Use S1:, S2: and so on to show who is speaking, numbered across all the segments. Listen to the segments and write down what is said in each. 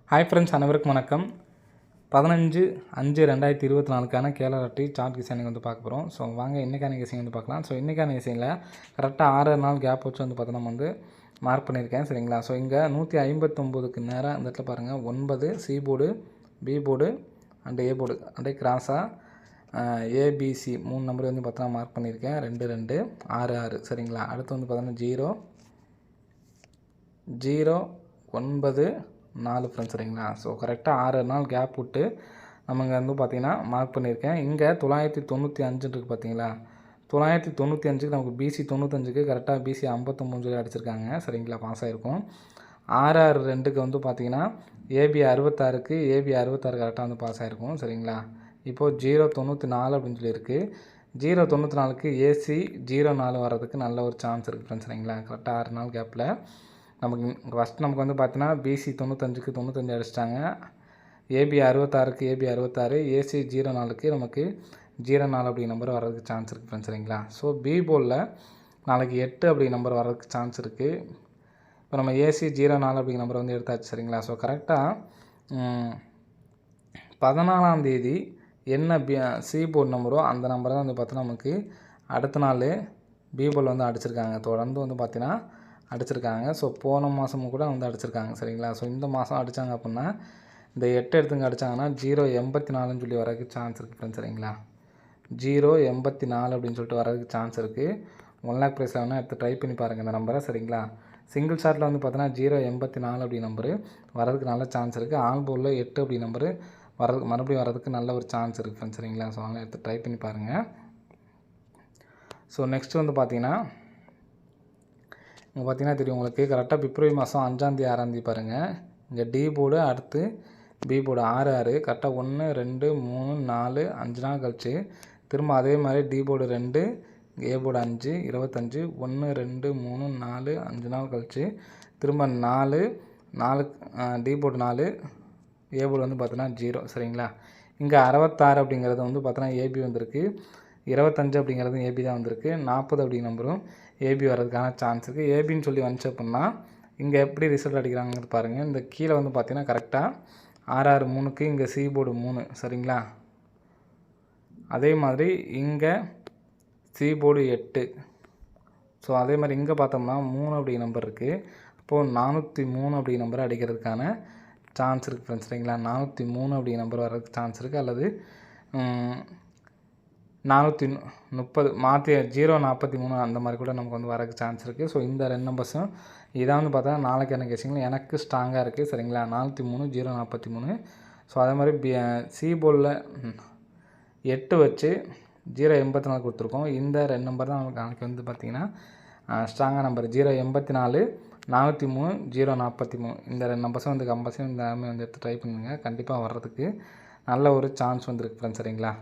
S1: Hi friends, அனைவருக்கும் வணக்கம். 15/5/2024க்கான Kerala lottery chart designing பார்க்க போகிறோம். ஸோ வாங்க இன்றைக்கான டிசைன் பார்க்கலாம். ஸோ இன்றைக்கான டிசைனில் கரெக்டாக 6 நாள் கேப் வச்சு பார்த்தோன்னா நம்ம மார்க் பண்ணியிருக்கேன். சரிங்களா? ஸோ இங்கே 159க்கு நேராக இந்த இடத்துல பாருங்கள், 9 C board, B board and A board அப்படியே கிராஸாக ஏபிசி 3 நம்பர் பார்த்தோன்னா மார்க் பண்ணியிருக்கேன். 2 2 6 6. சரிங்களா? அடுத்து பார்த்தோன்னா 0 0 9 4 ஃப்ரெண்ட்ஸ். சரிங்களா? ஸோ கரெக்டாக 6 நாள் கேப் விட்டு நம்ம இங்கே பார்த்தீங்கன்னா மார்க் பண்ணியிருக்கேன். இங்கே 995 இருக்குது பார்த்தீங்களா? 995க்கு நமக்கு பிசி 95க்கு கரெக்டாக பிசி 59 அடிச்சிருக்காங்க. சரிங்களா? பாஸ் ஆகிருக்கும். 662க்கு பார்த்தீங்கன்னா ஏபி 66க்கு ஏபி 66 கரெக்டாக பாஸ் ஆகிருக்கும். சரிங்களா? இப்போது 094 அப்படின்னு சொல்லியிருக்கு. 094க்கு ஏசி 04 வர்றதுக்கு நல்ல ஒரு சான்ஸ் இருக்குது ஃப்ரெண்ட்ஸ். சரிங்களா? கரெக்டாக 6 நாள் கேப்பில் நமக்கு ஃபஸ்ட் நமக்கு பார்த்தீங்கன்னா பிசி 95க்கு 95 அடிச்சிட்டாங்க. ஏபி 66க்கு ஏபி 66, ஏசி 04க்கு நமக்கு 04 அப்படி நம்பர் வர்றதுக்கு சான்ஸ் இருக்குது ஃப்ரெண்ட்ஸ். சரிங்களா? ஸோ பி போர்டில் நாளைக்கு 8 அப்படி நம்பர் வர்றதுக்கு சான்ஸ் இருக்குது. இப்போ நம்ம ஏசி 04 அப்படிங்கிற நம்பர் எடுத்தாச்சு. சரிங்களா? ஸோ கரெக்டாக 14ஆம் தேதி என்ன சி போர்டு நம்பரோ அந்த நம்பரை தான் பார்த்தோன்னா நமக்கு அடுத்த நாள் பி போர்டில் அடிச்சிருக்காங்க. தொடர்ந்து பார்த்தீங்கன்னா அடிச்சிருக்காங்க. ஸோ போன மாதமும் கூட அடிச்சிருக்காங்க. சரிங்களா? ஸோ இந்த மாதம் அடித்தாங்க அப்படின்னா இந்த 8 எடுத்துங்க அடித்தாங்கன்னா 084ன்னு சொல்லி வரதுக்கு சான்ஸ் இருக்குது ஃப்ரெண்ட்ஸ். சரிங்களா? 084 அப்படின்னு சொல்லிட்டு வரதுக்கு சான்ஸ் இருக்குது. 1 lakh ப்ரைஸில் வேணால் எடுத்து ட்ரை பண்ணி பாருங்கள் இந்த நம்பரை. சரிங்களா? சிங்கிள் ஷாட்டில் பார்த்தீங்கன்னா 084 அப்படி நம்பரு வரதுக்கு நல்ல சான்ஸ் இருக்குது. ஆல் போர்டில் 8 அப்படி நம்பரு வரதுக்கு மறுபடியும் வரதுக்கு நல்ல ஒரு சான்ஸ் இருக்குது ஃப்ரெண்ட்ஸ். சரிங்களா? ஸோ அதனால் எடுத்து ட்ரை பண்ணி பாருங்கள். ஸோ நெக்ஸ்ட்டு பார்த்தீங்கன்னா இங்கே பார்த்தீங்கன்னா தெரியும் உங்களுக்கு, கரெக்டாக பிப்ரவரி மாதம் 5ஆம் தேதி 6ஆம் தேதி பாருங்கள். இங்கே டி போர்டு அடுத்து பி போர்டு 6 6 கரெக்டாக 1 2 3 4 5 நாள் கழிச்சு திரும்ப அதே மாதிரி டி போர்டு 2 ஏ போர்டு 5 25 1 2 3 4 5 நாள் கழிச்சு திரும்ப 4 டி போர்டு 4 ஏ போர்டு பார்த்தீங்கன்னா 0. சரிங்களா? இங்கே 66 அப்படிங்கிறது பார்த்தோன்னா ஏபி வந்திருக்கு. 25 அப்படிங்கிறது ஏபி தான் வந்திருக்கு. 40 அப்படிங்கிற நம்பரும் ஏபி வர்றதுக்கான சான்ஸ் இருக்குது. ஏபின்னு சொல்லி வந்துச்சு அப்படின்னா இங்கே எப்படி ரிசல்ட் அடிக்கிறாங்கன்னு பாருங்கள். இந்த கீழே பார்த்தீங்கன்னா கரெக்டாக 6 6 3க்கு இங்கே சி போர்டு 3. சரிங்களா? அதே மாதிரி இங்கே சி போர்டு 8. ஸோ அதே மாதிரி இங்கே பார்த்தோம்னா 3 அப்படி நம்பர் இருக்குது. அப்போது 403 அப்படி நம்பர் அடிக்கிறதுக்கான சான்ஸ் இருக்குது ஃப்ரெண்ட்ஸ். சரிங்களா? 403 அப்படி நம்பர் வர்றதுக்கு சான்ஸ் இருக்குது. அல்லது 430 மாற்றி 043 அந்த மாதிரி கூட நமக்கு வரக்கு சான்ஸ் இருக்குது. ஸோ இந்த 2 நம்பர்ஸும் இதான் பார்த்தா நாளைக்கு என்ன கேசிங்களா எனக்கு ஸ்ட்ராங்காக இருக்குது. சரிங்களா? 403 043. ஸோ அதே மாதிரி சி போர்டில் 8 வச்சு 084 கொடுத்துருக்கோம். இந்த 2 நம்பர் தான் நமக்கு நாளைக்கு பார்த்திங்கன்னா ஸ்ட்ராங்காக நம்பர். 084 403 043 இந்த 2 நம்பர்ஸும் கம்பல்சரி இந்த எடுத்து ட்ரை பண்ணுங்க. கண்டிப்பாக வர்றதுக்கு நல்ல ஒரு சான்ஸ் வந்துருக்கு ஃப்ரெண்ட்ஸ். சரிங்களா?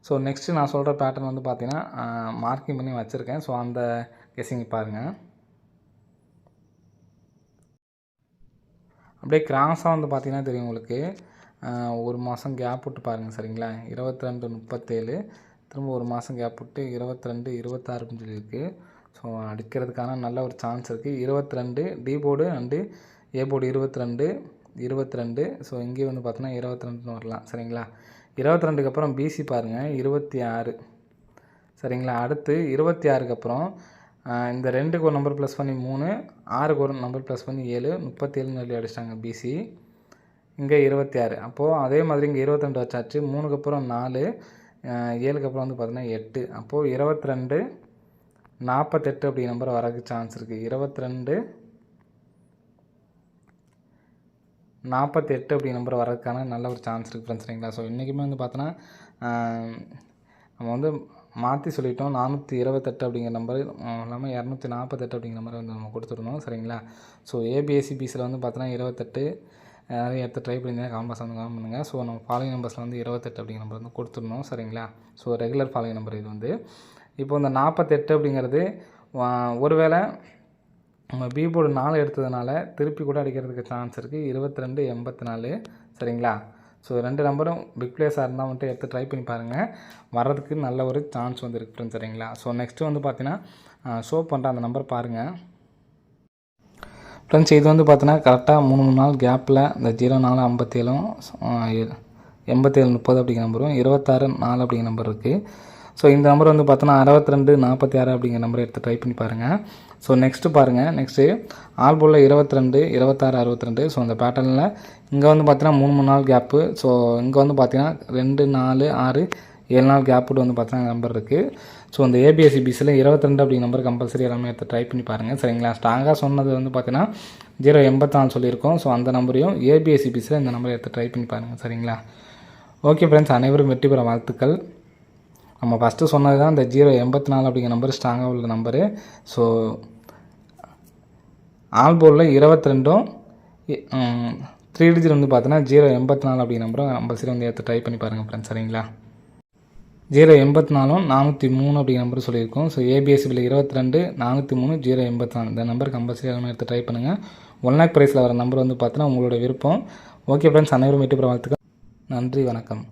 S1: ஸோ நெக்ஸ்ட்டு நான் சொல்கிற பேட்டர்ன் பார்த்தீங்கன்னா மார்க்கிங் பண்ணி வச்சுருக்கேன். ஸோ அந்த கெஸ்ஸிங் பாருங்கள். அப்படியே கிராஸாக பார்த்தீங்கன்னா தெரியும் உங்களுக்கு, ஒரு மாதம் கேப் விட்டு பாருங்கள். சரிங்களா? 22 37 திரும்ப ஒரு மாதம் கேப் விட்டு 22 26 அப்படின்னு சொல்லியிருக்கு. ஸோ அடிக்கிறதுக்கான நல்ல ஒரு சான்ஸ் இருக்குது. 22 D board and A board 22 22. So இங்கேயும் பார்த்தோன்னா 22ன்னு வரலாம். சரிங்களா? 22க்கு அப்புறம் பிசி பாருங்கள் 26. சரிங்களா? அடுத்து 26க்கு அப்புறம் இந்த 2க்கு ஒரு நம்பர் ப்ளஸ் பண்ணி 3, 6க்கு ஒரு நம்பர் ப்ளஸ் பண்ணி 7 37 சொல்லி அடிச்சிட்டாங்க பிசி. இங்கே 26. அப்போது அதே மாதிரி இங்கே 22 வச்சாச்சு. 3க்கு அப்புறம் 4, 7க்கு அப்புறம் பார்த்தீங்கன்னா 8. அப்போது 22 48 அப்படி நம்பர் வரக்கு சான்ஸ் இருக்குது. 22 48 அப்படி நம்பர் வரதுக்கான நல்ல ஒரு சான்ஸ் இருக்குது ஃப்ரெண்ட்ஸ். சரிங்களா? ஸோ இன்றைக்குமே பார்த்தோன்னா நம்ம மாற்றி சொல்லிட்டோம். 428 அப்படிங்கிற நம்பர் இல்லாமல் 248 அப்படிங்கிற நம்பர் நம்ம கொடுத்துருந்தோம். சரிங்களா? ஸோ ஏபிஎஸ்சி பிசியில் பார்த்தோன்னா 28 நிறைய எடுத்து ட்ரை பண்ணியிருந்தேன். காம்பஸ் கமெண்ட் பண்ணுங்கள். ஸோ நம்ம ஃபாலோயிங் நம்பர்ஸில் 28 அப்படிங்கிற நம்பர் கொடுத்துருந்தோம். சரிங்களா? ஸோ ரெகுலர் ஃபாலோயிங் நம்பர் இது இப்போ இந்த 48 அப்படிங்கிறது ஒருவேளை நம்ம பி போர்டு 4 எடுத்ததுனால திருப்பி கூட அடிக்கிறதுக்கு சான்ஸ் இருக்குது. 22 84. சரிங்களா? ஸோ 2 நம்பரும் பிக் பிளேஸாக இருந்தால் எடுத்து ட்ரை பண்ணி பாருங்கள். வர்றதுக்கு நல்ல ஒரு சான்ஸ் இருக்குது ஃப்ரெண்ட்ஸ். சரிங்களா? ஸோ நெக்ஸ்ட்டு பார்த்தீங்கன்னா ஷோ பண்ணுற அந்த நம்பர் பாருங்கள். ஃப்ரெண்ட்ஸ் இது வந்து பார்த்தீங்கன்னா கரெக்டாக 3 நாள் கேப்பில் இந்த 0457 8730 அப்படிங்கிற நம்பரும் 26 4 அப்படிங்கிற நம்பர் இருக்குது. ஸோ இந்த நம்பர் வந்து பார்த்தோன்னா 62 46 அப்படிங்கிற நம்பரை எடுத்து ட்ரை பண்ணி பாருங்கள். ஸோ நெக்ஸ்ட்டு பாருங்கள், நெக்ஸ்ட்டு ஆல்போலில் 22 26 62. ஸோ அந்த பேட்டர்னில் இங்கே வந்து பார்த்தீங்கன்னா 3 நாள் கேப்பு. ஸோ இங்கே வந்து பார்த்தீங்கன்னா 2 4 6 7 நாள் கேப்புட்டு வந்து பார்த்தீங்கன்னா நம்பர் இருக்குது. ஸோ இந்த ஏபிஎஸ்சிபிஸில் 22 அப்படிங்கிற நம்பர் கம்பல்சரி எல்லாமே எடுத்து ட்ரை பண்ணி பாருங்கள். சரிங்களா? ஸ்ட்ராங்காக சொன்னது வந்து பார்த்தீங்கன்னா 084 சொல்லியிருக்கோம். ஸோ அந்த நம்பரையும் ஏபிஎஸ்சிபிஸில் இந்த நம்பரை எடுத்து ட்ரை பண்ணி பாருங்கள். சரிங்களா? ஓகே ஃப்ரெண்ட்ஸ், அனைவரும் வெற்றி பெற வாழ்த்துக்கள். நம்ம ஃபஸ்ட்டு சொன்னது தான் இந்த 084 அப்படிங்கிற நம்பர் ஸ்ட்ராங்காக உள்ள நம்பரு. ஸோ ஆல்போலில் 22ம் 3 டிஜிட் வந்து பார்த்தீங்கன்னா 084 அப்படிங்கிற நம்பரும் கம்பல்சரி வந்து எடுத்து ட்ரை பண்ணி பாருங்கள் ஃப்ரெண்ட்ஸ். சரிங்களா? 084 403 அப்படிங்கிற நம்பர் சொல்லியிருக்கோம். ஸோ ஏபிஎஸ்சிபியில் 22 403 084 இந்த நம்பர் கம்பல்சரி எல்லாமே எடுத்து ட்ரை பண்ணுங்கள். 1 லேக் ப்ரைஸில் வர நம்பர் வந்து பார்த்தீங்கன்னா உங்களோட விருப்பம். ஓகே ஃப்ரெண்ட்ஸ், அனைவரும் வெற்றி பெற வாழ்த்துக்கள். நன்றி, வணக்கம்.